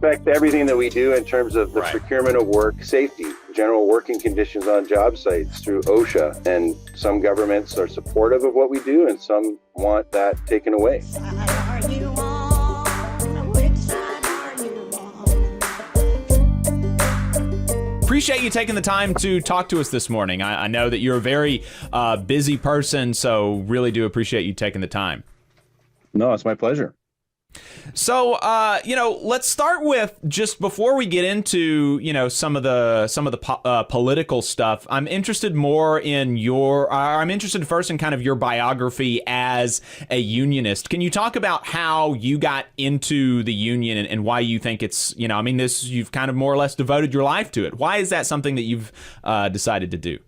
affect everything that we do in terms of the Right. procurement of work safety, general working conditions on job sites through OSHA. And some governments are supportive of what we do, and some want that taken away. Appreciate you taking the time to talk to us this morning. I know that you're a very busy person, so really do appreciate you taking the time. No, it's my pleasure. So, let's start with, just before we get into, some of the political stuff. I'm interested first in kind of your biography as a unionist. Can you talk about how you got into the union and why you think it's, you've kind of more or less devoted your life to it. Why is that something that you've decided to do?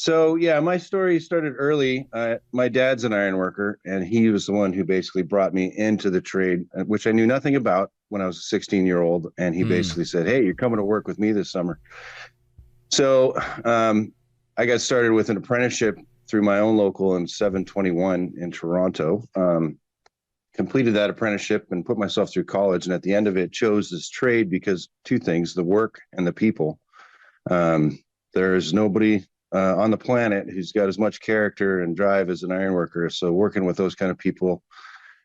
So, yeah, my story started early. My dad's an iron worker, and he was the one who basically brought me into the trade, which I knew nothing about when I was a 16-year-old. And he basically said, hey, you're coming to work with me this summer. So I got started with an apprenticeship through my own local in 721 in Toronto. Completed that apprenticeship and put myself through college. And at the end of it, chose this trade because two things: the work and the people. There's nobody on the planet who's got as much character and drive as an iron worker. So working with those kind of people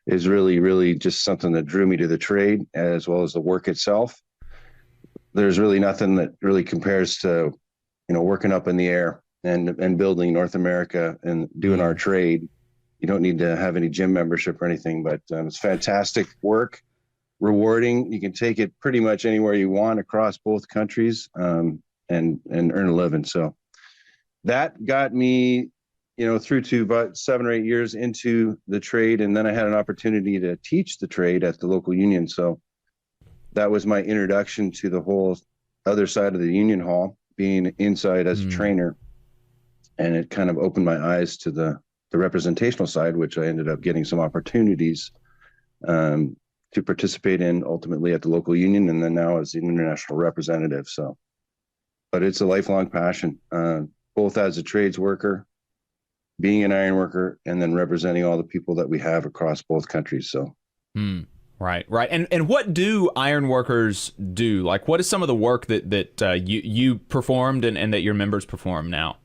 is really, really just something that drew me to the trade, as well as the work itself. There's really nothing that really compares to, working up in the air and building North America and doing our trade. You don't need to have any gym membership or anything, but it's fantastic work, rewarding. You can take it pretty much anywhere you want across both countries, and earn a living. So that got me, through to about 7 or 8 years into the trade. And then I had an opportunity to teach the trade at the local union. So that was my introduction to the whole other side of the union hall, being inside as a trainer. And it kind of opened my eyes to the representational side, which I ended up getting some opportunities to participate in ultimately at the local union, and then now as an international representative. So, but it's a lifelong passion. Both as a trades worker, being an iron worker, and then representing all the people that we have across both countries. So, Right. And what do iron workers do? Like, what is some of the work that you performed and that your members perform now?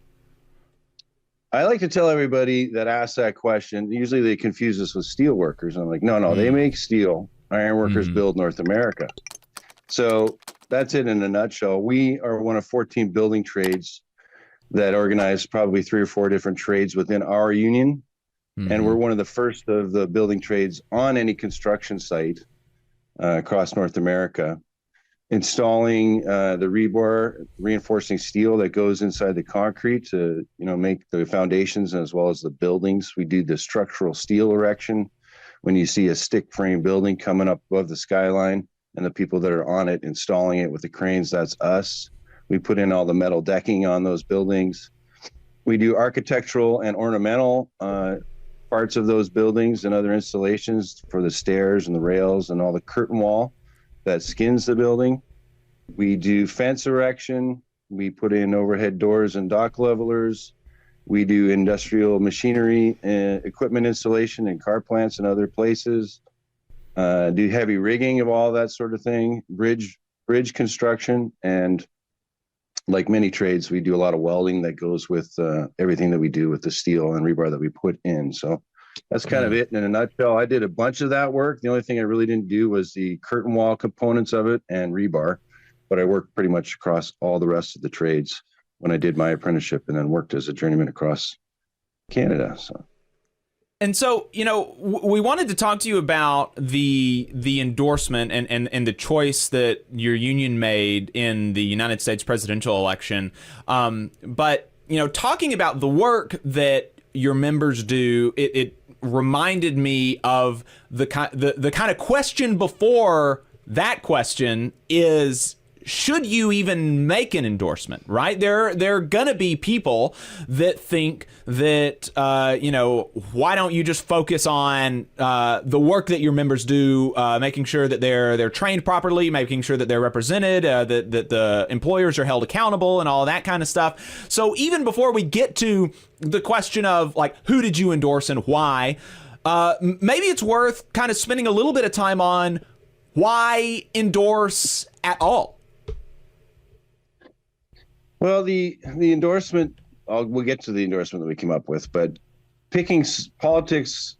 I like to tell everybody that asks that question, usually they confuse us with steel workers. I'm like, no, they make steel. Iron workers build North America. So that's it in a nutshell. We are one of 14 building trades that organize probably 3 or 4 different trades within our union. And we're one of the first of the building trades on any construction site across North America, installing the rebar, reinforcing steel that goes inside the concrete to, make the foundations as well as the buildings. We do the structural steel erection. When you see a stick frame building coming up above the skyline and the people that are on it installing it with the cranes, that's us. We put in all the metal decking on those buildings. We do architectural and ornamental parts of those buildings and other installations for the stairs and the rails and all the curtain wall that skins the building. We do fence erection. We put in overhead doors and dock levelers. We do industrial machinery and equipment installation in car plants and other places. Do heavy rigging of all that sort of thing, bridge construction, and like many trades, we do a lot of welding that goes with everything that we do with the steel and rebar that we put in. So that's kind of it in a nutshell. I did a bunch of that work. The only thing I really didn't do was the curtain wall components of it and rebar, but I worked pretty much across all the rest of the trades when I did my apprenticeship, and then worked as a journeyman across Canada. And so, we wanted to talk to you about the endorsement and the choice that your union made in the United States presidential election. But, talking about the work that your members do, it reminded me of the kind of question before that question is, should you even make an endorsement, right? There are gonna be people that think that, why don't you just focus on the work that your members do, making sure that they're trained properly, making sure that they're represented, that the employers are held accountable and all that kind of stuff. So even before we get to the question of like, who did you endorse and why, maybe it's worth kind of spending a little bit of time on Why endorse at all? Well, the endorsement, we'll get to the endorsement that we came up with, but picking politics,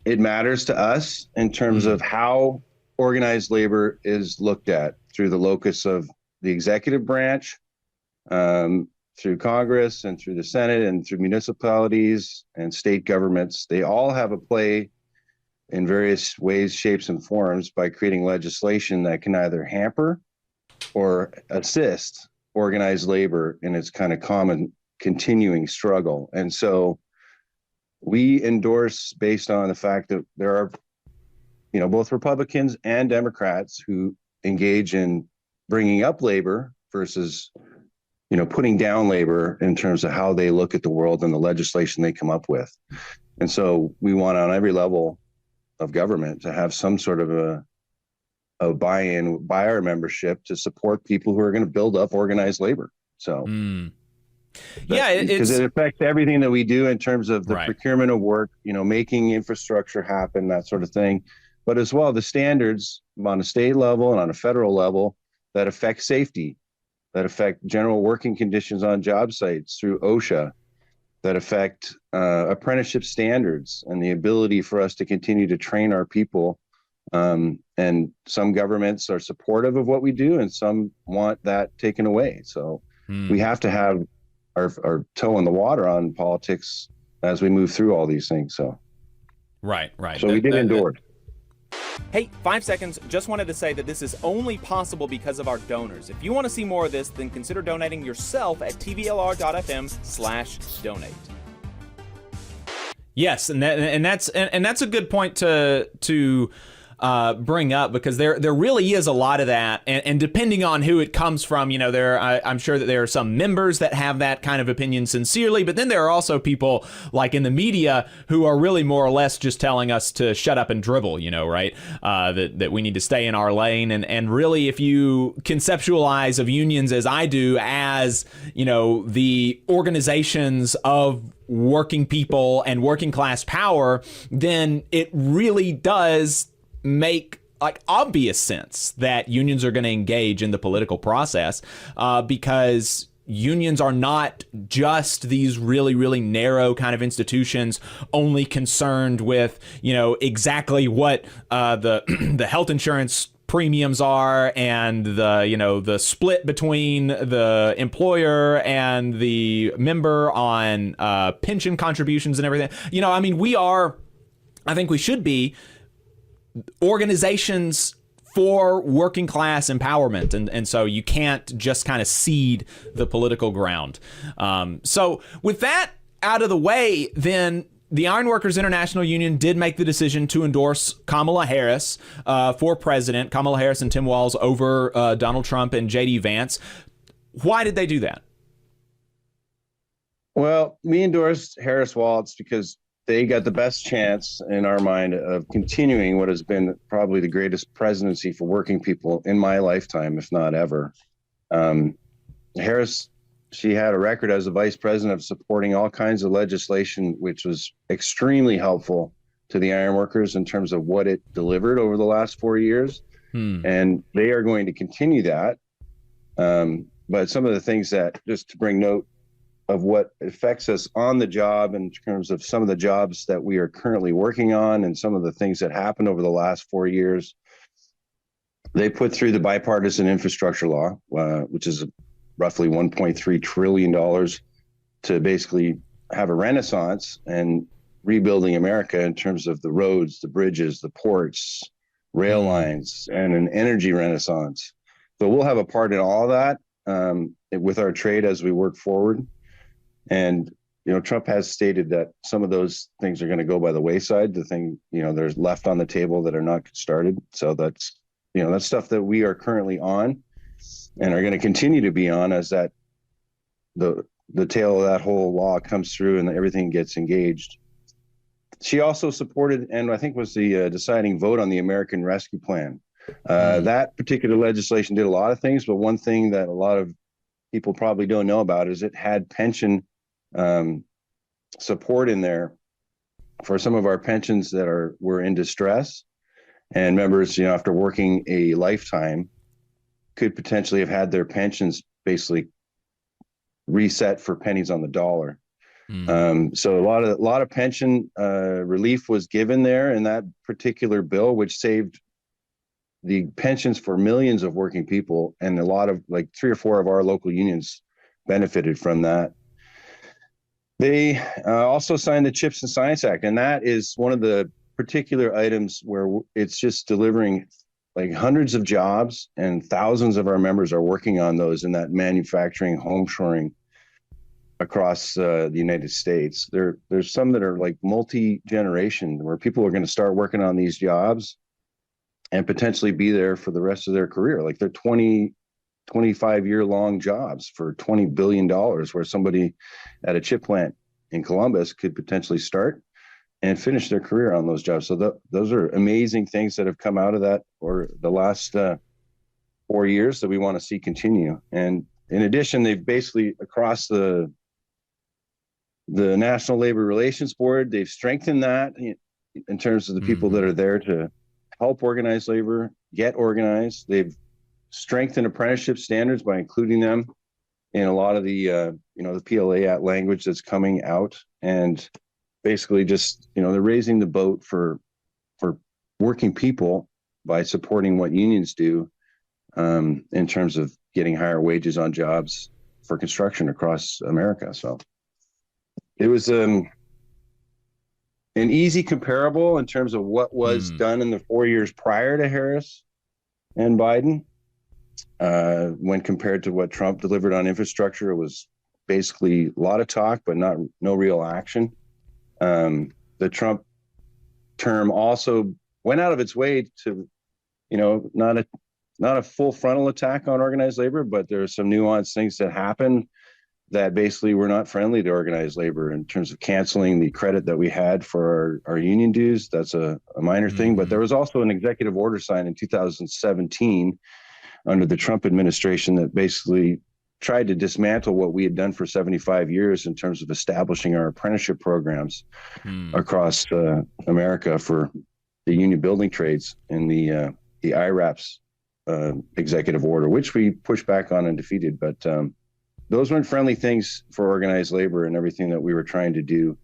it matters to us in terms of how organized labor is looked at through the locus of the executive branch, through Congress and through the Senate and through municipalities and state governments. They all have a play in various ways, shapes, and forms by creating legislation that can either hamper or assist organized labor in its kind of common continuing struggle. And so we endorse based on the fact that there are, both Republicans and Democrats who engage in bringing up labor versus, putting down labor in terms of how they look at the world and the legislation they come up with. And so we want on every level of government to have some sort of a buy-in by our membership to support people who are going to build up organized labor. So because it affects everything that we do in terms of the procurement of work, making infrastructure happen, that sort of thing, but as well the standards on a state level and on a federal level that affect safety, that affect general working conditions on job sites through OSHA, that affect apprenticeship standards and the ability for us to continue to train our people. And some governments are supportive of what we do and some want that taken away. So we have to have our toe in the water on politics as we move through all these things. So right. So we did endorse. Hey, 5 seconds. Just wanted to say that this is only possible because of our donors. If you want to see more of this, then consider donating yourself at tvlr.fm/donate. Yes, and that's a good point to bring up, because there really is a lot of that, and depending on who it comes from, I'm sure that there are some members that have that kind of opinion sincerely, but then there are also people like in the media who are really more or less just telling us to shut up and dribble, right? That we need to stay in our lane, and really, if you conceptualize of unions as I do, as the organizations of working people and working class power, then it really does make obvious sense that unions are going to engage in the political process, because unions are not just these really, really narrow kind of institutions only concerned with, exactly what the health insurance premiums are and the split between the employer and the member on pension contributions and everything. I think we should be organizations for working class empowerment, and so you can't just kind of cede the political ground. So with that out of the way, then the Ironworkers International Union did make the decision to endorse Kamala Harris for president, Kamala Harris and Tim Walz over Donald Trump and J.D. Vance. Why did they do that? Well, we endorsed Harris-Walz because they got the best chance in our mind of continuing what has been probably the greatest presidency for working people in my lifetime, if not ever. Harris, she had a record as a vice president of supporting all kinds of legislation, which was extremely helpful to the ironworkers in terms of what it delivered over the last 4 years. And they are going to continue that. But some of the things that, just to bring note of what affects us on the job in terms of some of the jobs that we are currently working on and some of the things that happened over the last 4 years, they put through the bipartisan infrastructure law, which is roughly $1.3 trillion to basically have a renaissance and rebuilding America in terms of the roads, the bridges, the ports, rail lines, and an energy renaissance. So we'll have a part in all that with our trade as we work forward. And, Trump has stated that some of those things are going to go by the wayside. The thing, there's left on the table that are not started. So that's stuff that we are currently on and are going to continue to be on as that the tail of that whole law comes through and everything gets engaged. She also supported, and I think was the deciding vote on the American Rescue Plan. That particular legislation did a lot of things, but one thing that a lot of people probably don't know about is it had pension support in there for some of our pensions that were in distress. And members, after working a lifetime, could potentially have had their pensions basically reset for pennies on the dollar. So a lot of pension relief was given there in that particular bill, which saved the pensions for millions of working people, and a lot of, like, 3 or 4 of our local unions benefited from that. They also signed the Chips and Science Act, and that is one of the particular items where it's just delivering like hundreds of jobs, and thousands of our members are working on those in that manufacturing, home shoring across the United States. There's some that are like multi-generation, where people are going to start working on these jobs and potentially be there for the rest of their career. Like, they're 25-year long jobs for $20 billion, where somebody at a chip plant in Columbus could potentially start and finish their career on those jobs. So those are amazing things that have come out of that, or the last 4 years, that we want to see continue. And in addition, they've basically, across the National Labor Relations Board, they've strengthened that in terms of the people that are there to help organize labor, get organized. They've strengthened apprenticeship standards by including them in a lot of the the PLA Act language that's coming out, and basically just they're raising the boat for working people by supporting what unions do in terms of getting higher wages on jobs for construction across America. So it was an easy comparable in terms of what was done in the 4 years prior to Harris and Biden. When compared to what Trump delivered on infrastructure, it was basically a lot of talk, but no real action. The Trump term also went out of its way to, not a full frontal attack on organized labor, but there are some nuanced things that happened that basically were not friendly to organized labor, in terms of canceling the credit that we had for our union dues. That's a minor thing, but there was also an executive order signed in 2017 under the Trump administration that basically tried to dismantle what we had done for 75 years in terms of establishing our apprenticeship programs across America for the union building trades, in the IRAPS executive order, which we pushed back on and defeated. But those weren't friendly things for organized labor and everything that we were trying to do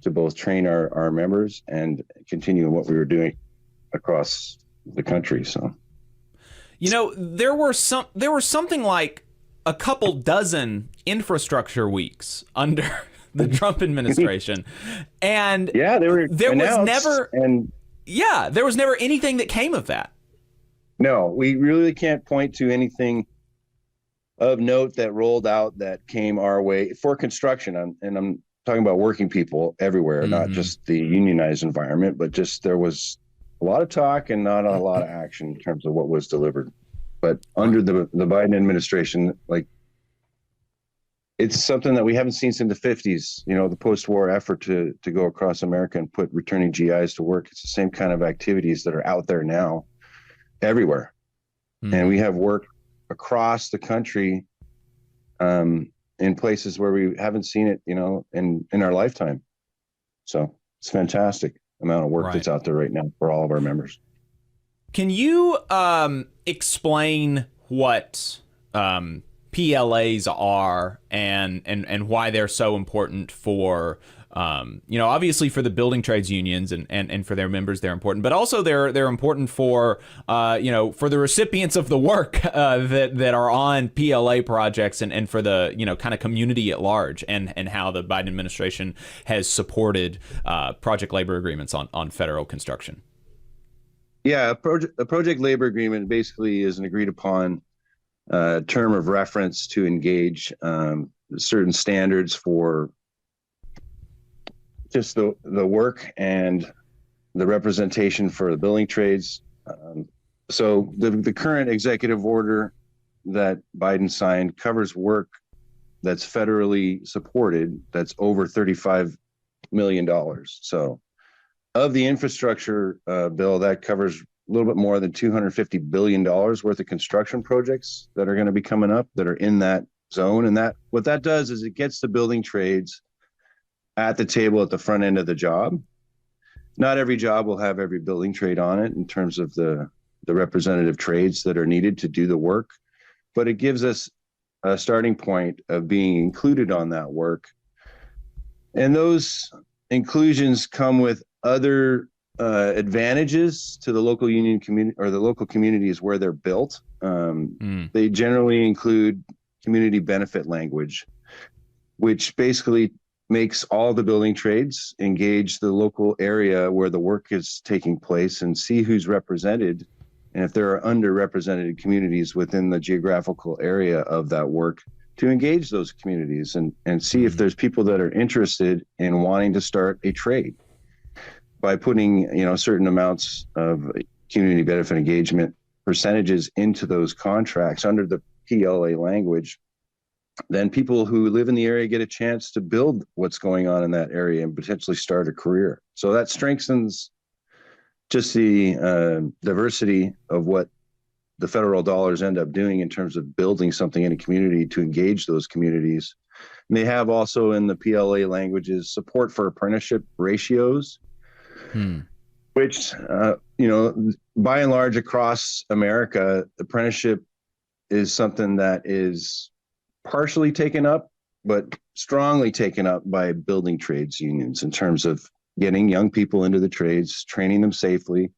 to both train our members and continue what we were doing across the country. So, there were something like a couple dozen infrastructure weeks under the Trump administration, and there was never anything that came of that. No, we really can't point to anything of note that rolled out that came our way for construction. And I'm talking about working people everywhere, not just the unionized environment, but just there was a lot of talk and not a lot of action in terms of what was delivered. But under the Biden administration, like, it's something that we haven't seen since the 50s, the post-war effort to go across America and put returning GIs to work. It's the same kind of activities that are out there now everywhere. And we have work across the country in places where we haven't seen it, in our lifetime. So it's a fantastic amount of work that's out there right now for all of our members. Can you explain what PLAs are and why they're so important for obviously for the building trades unions and for their members, they're important, but also they're important for for the recipients of the work that are on PLA projects and for the kind of community at large, and how the Biden administration has supported project labor agreements on federal construction. Yeah, a project labor agreement basically is an agreed upon term of reference to engage certain standards for just the work and the representation for the building trades. So the current executive order that Biden signed covers work that's federally supported that's over $35 million. So of the infrastructure bill, that covers a little bit more than $250 billion worth of construction projects that are going to be coming up that are in that zone. And that what that does is it gets the building trades at the table at the front end of the job. Not every job will have every building trade on it in terms of the representative trades that are needed to do the work, but it gives us a starting point of being included on that work. And those inclusions come with other advantages to the local union community or the local communities where they're built. They generally include community benefit language, which basically makes all the building trades engage the local area where the work is taking place and see who's represented. And if there are underrepresented communities within the geographical area of that work, to engage those communities and see if there's people that are interested in wanting to start a trade by putting, certain amounts of community benefit engagement percentages into those contracts under the PLA language. Then people who live in the area get a chance to build what's going on in that area and potentially start a career. So that strengthens just the diversity of what the federal dollars end up doing in terms of building something in a community to engage those communities. And they have also in the PLA languages support for apprenticeship ratios, which, by and large across America, apprenticeship is something that is partially taken up, but strongly taken up by building trades unions in terms of getting young people into the trades, training them safely,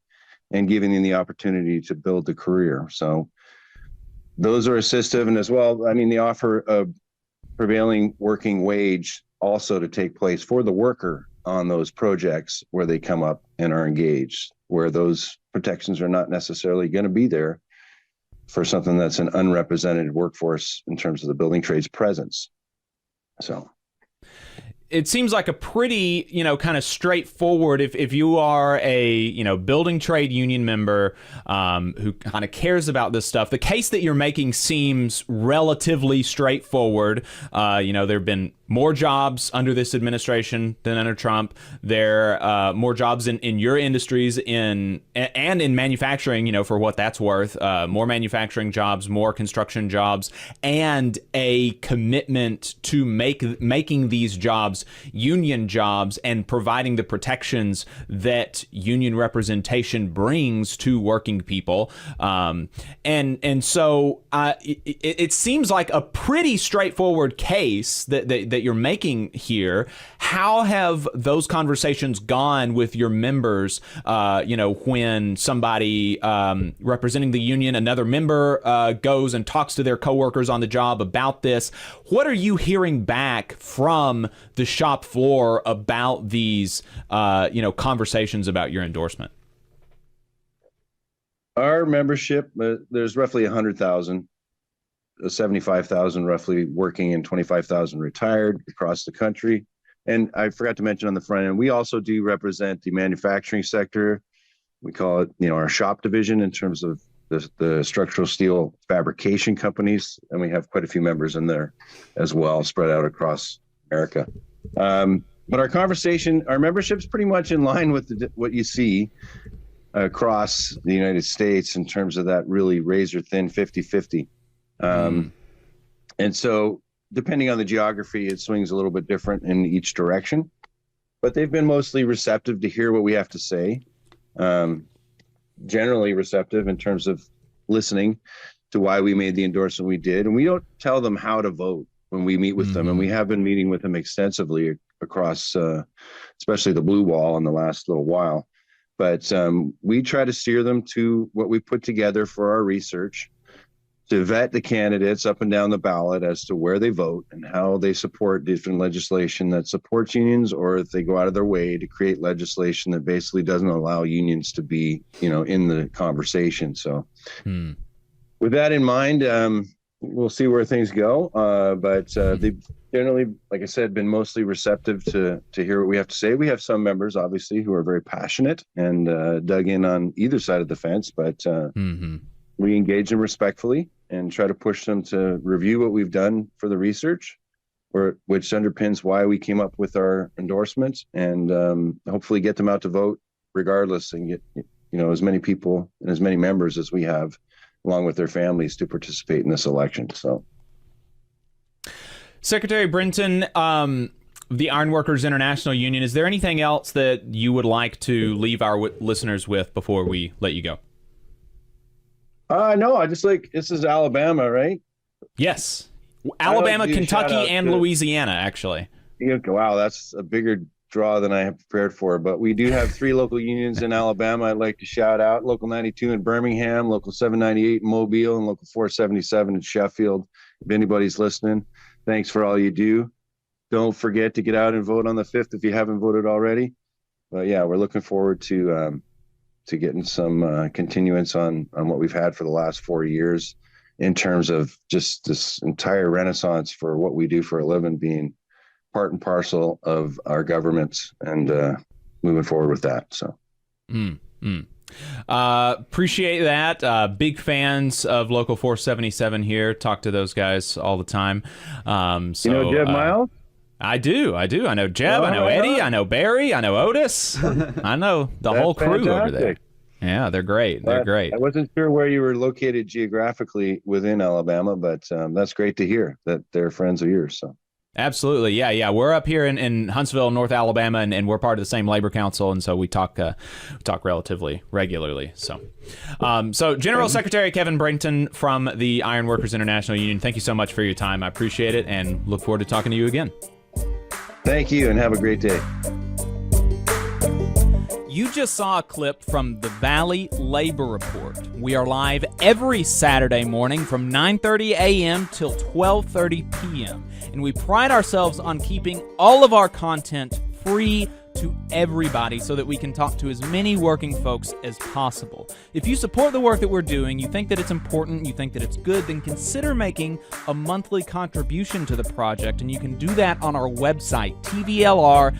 and giving them the opportunity to build a career. So those are assistive, and as well, they offer a prevailing working wage also to take place for the worker on those projects where they come up and are engaged, where those protections are not necessarily going to be there for something that's an unrepresented workforce in terms of the building trades presence. So it seems like a pretty, kind of straightforward, if you are a, building trade union member who kind of cares about this stuff, the case that you're making seems relatively straightforward. There have been more jobs under this administration than under Trump. There are more jobs in your industries and in manufacturing, for what that's worth. More manufacturing jobs, more construction jobs, and a commitment to making these jobs union jobs and providing the protections that union representation brings to working people. And so it seems like a pretty straightforward case that you're making here. How have those conversations gone with your members? When somebody representing the union, another member goes and talks to their coworkers on the job about this, what are you hearing back from the shop floor about these, conversations about your endorsement? Our membership, there's roughly 100,000, 75,000 roughly working and 25,000 retired across the country. And I forgot to mention on the front end, we also do represent the manufacturing sector. We call it, our shop division in terms of the structural steel fabrication companies. And we have quite a few members in there as well, spread out across America. But our membership's pretty much in line with what you see across the United States in terms of that really razor thin 50-50. And so depending on the geography, it swings a little bit different in each direction, but they've been mostly receptive to hear what we have to say. Generally receptive in terms of listening to why we made the endorsement we did. And we don't tell them how to vote when we meet with them. And we have been meeting with them extensively across, especially the blue wall in the last little while. But we try to steer them to what we put together for our research, to vet the candidates up and down the ballot as to where they vote and how they support different legislation that supports unions, or if they go out of their way to create legislation that basically doesn't allow unions to be, in the conversation. So with that in mind, we'll see where things go. But they've generally, like I said, been mostly receptive to hear what we have to say. We have some members, obviously, who are very passionate and dug in on either side of the fence, but we engage them respectfully and try to push them to review what we've done for the research, which underpins why we came up with our endorsement, and hopefully get them out to vote regardless, and get as many people and as many members as we have, along with their families, to participate in this election. So, Secretary Bryenton, the Ironworkers International Union. Is there anything else that you would like to leave our listeners with before we let you go? No, I just this is Alabama, right? Yes. Alabama, Kentucky, and Louisiana, actually. Wow, that's a bigger draw than I have prepared for. But we do have 3 local unions in Alabama. I'd like to shout out Local 92 in Birmingham, Local 798 in Mobile, and Local 477 in Sheffield. If anybody's listening, thanks for all you do. Don't forget to get out and vote on the 5th if you haven't voted already. But yeah, we're looking forward to getting some continuance on what we've had for the last 4 years in terms of just this entire renaissance for what we do for a living being part and parcel of our governments and moving forward with that. So. Appreciate that. Big fans of Local 477 here. Talk to those guys all the time. So, you know Jeb Miles? I do. I know Jeb. I know Eddie. I know Barry. I know Otis. I know the whole crew over there. Yeah, they're great. They're great. I wasn't sure where you were located geographically within Alabama, but that's great to hear that they're friends of yours. So. Absolutely. Yeah. We're up here in Huntsville, North Alabama, and we're part of the same labor council, and so we talk relatively regularly. So General Secretary Kevin Bryenton from the Ironworkers International Union, thank you so much for your time. I appreciate it, and look forward to talking to you again. Thank you, and have a great day. You just saw a clip from the Valley Labor Report. We are live every Saturday morning from 9:30 a.m. till 12:30 p.m. And we pride ourselves on keeping all of our content free to everybody so that we can talk to as many working folks as possible. If you support the work that we're doing, you think that it's important, you think that it's good, then consider making a monthly contribution to the project, and you can do that on our website, tvlr.fm.